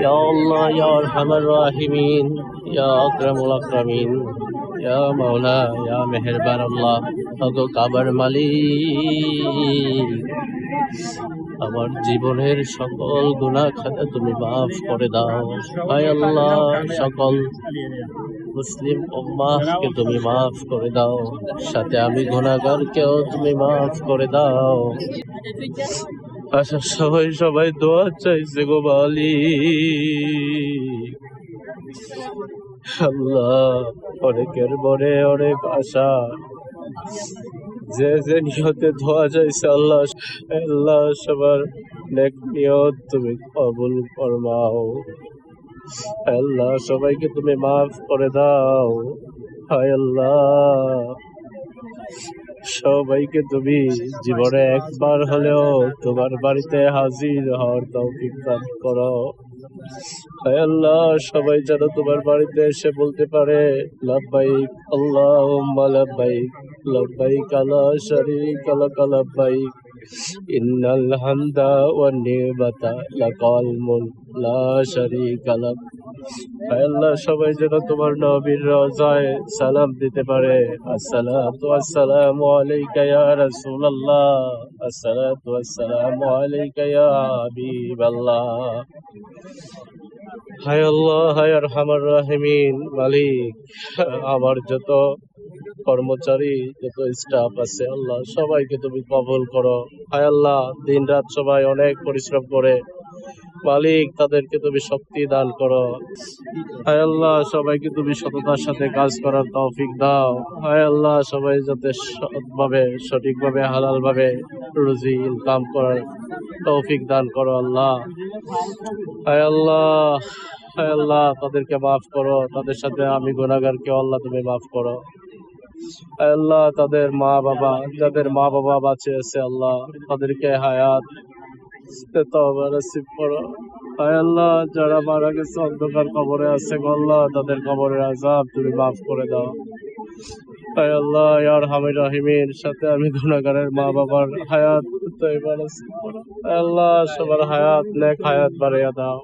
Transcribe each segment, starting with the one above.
ইয়া আল্লাহ ইয়া আরহামার রাহিমিন, ইয়া আকরামুল আকরামিন, ইয়া মাওলা ইয়া মেহেরবান আল্লাহ। ওগো কাবার মালিক, আমার জীবনের সকল গুনাহ খাতা তুমি মাফ করে দাও। হায় আল্লাহ, সকল মুসলিম উম্মাহকে তুমি মাফ করে দাও, সাথে আমি গুনাহগারকেও তুমি মাফ করে দাও। আচ্ছা, সবাই সবাই দোয়া চাইছে গো মালিক। আল্লাহ, অনেকের মনে অনেক আশা, যে যে নিয়তে ধোয়া যাইছে আল্লাহ, আল্লাহ সবার নেক নিয়ত তুমি কবুল ফরমাও। আল্লাহ, সবাইকে তুমি মাফ করে দাও। হায় আল্লাহ, সবাইকে তুমি জীবনে একবার হলেও তোমার বাড়িতে হাজির হওয়ার তৌফিক দান করো। হায় আল্লাহ, সবাই যেন তোমার বাড়িতে এসে বলতে পারে লাব্বাইক আল্লাহুম্মা লাব্বাইক, লাব্বাইক লা শারীকা লাক লাব্বাইক, ইন্নাল হামদা ওয়ান নি'মাতা লাকাল মুলক লা শারীকা লাক। হায় আল্লাহ, সবাই যেন তোমার নবীর রওজায় সালাম দিতে পারে, আসসালাতু ওয়াসসালামু আলাইকা ইয়া রাসূলুল্লাহ, আসসালাতু ওয়াসসালামু আলাইকা ইয়া হাবিবাল্লাহ। হায় আল্লাহ, হায় আরহামার রাহিমিন, মালিক, আমার যত কর্মচারী, যত স্টাফ আছে আল্লাহ, সবাইকে তুমি কবুল করো। হায় আল্লাহ, দিন রাত সবাই অনেক পরিশ্রম করে, মালিক তাদেরকে তুমি শক্তি দান করো। হায় আল্লাহ, সবাইকে তুমি সততার সাথে কাজ করার তৌফিক দাও। হায় আল্লাহ, সবাই যাতে সৎভাবে, সঠিকভাবে, হালালভাবে রুজি ইনকাম করার তৌফিক দান করো আল্লাহ। হায় আল্লাহ, হায় আল্লাহ, তাদেরকে মাফ করো, তাদের সাথে আমি গুনাহগারকে আল্লাহ তুমি মাফ করো। হায় আল্লাহ, তাদের মা বাবা, যাদের মা বাবা বাঁচে আছে আল্লাহ, তাদেরকে হায়াত তওবা নসিব করো। হায় আল্লাহ, যারা মারা গেছে অন্ধকার কবরে আছে আল্লাহ, তাদের কবরের আযাব তুমি মাফ করে দাও। হায় আল্লাহ, ইয়া আরহামার রাহিমিন, সাথে আমি গুনাহগারের মা বাবার হায়াত তওবা নসিব করো। হায় আল্লাহ, সবার হায়াত নেক হায়াত বাড়াইয়া দাও।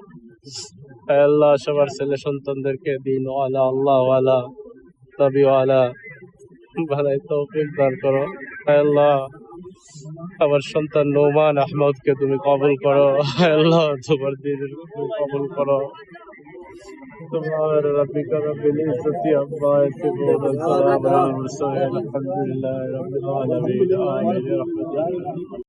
হায় আল্লাহ, সবার ছেলে সন্তানদেরকে দিন ওয়ালা, আল্লাহ ওয়ালা, নবী ওয়ালা বানাই তৌফিক দান করো। হায় আল্লাহ, আমার সন্তান নোমান আহমদকে তুমি কবুল করো। হায় আল্লাহ, তোমার দিনের কবুল করো। سبحان ربك رب العزة عما يصفون وسلام على المرسلين الحمد لله رب العالمين آمين.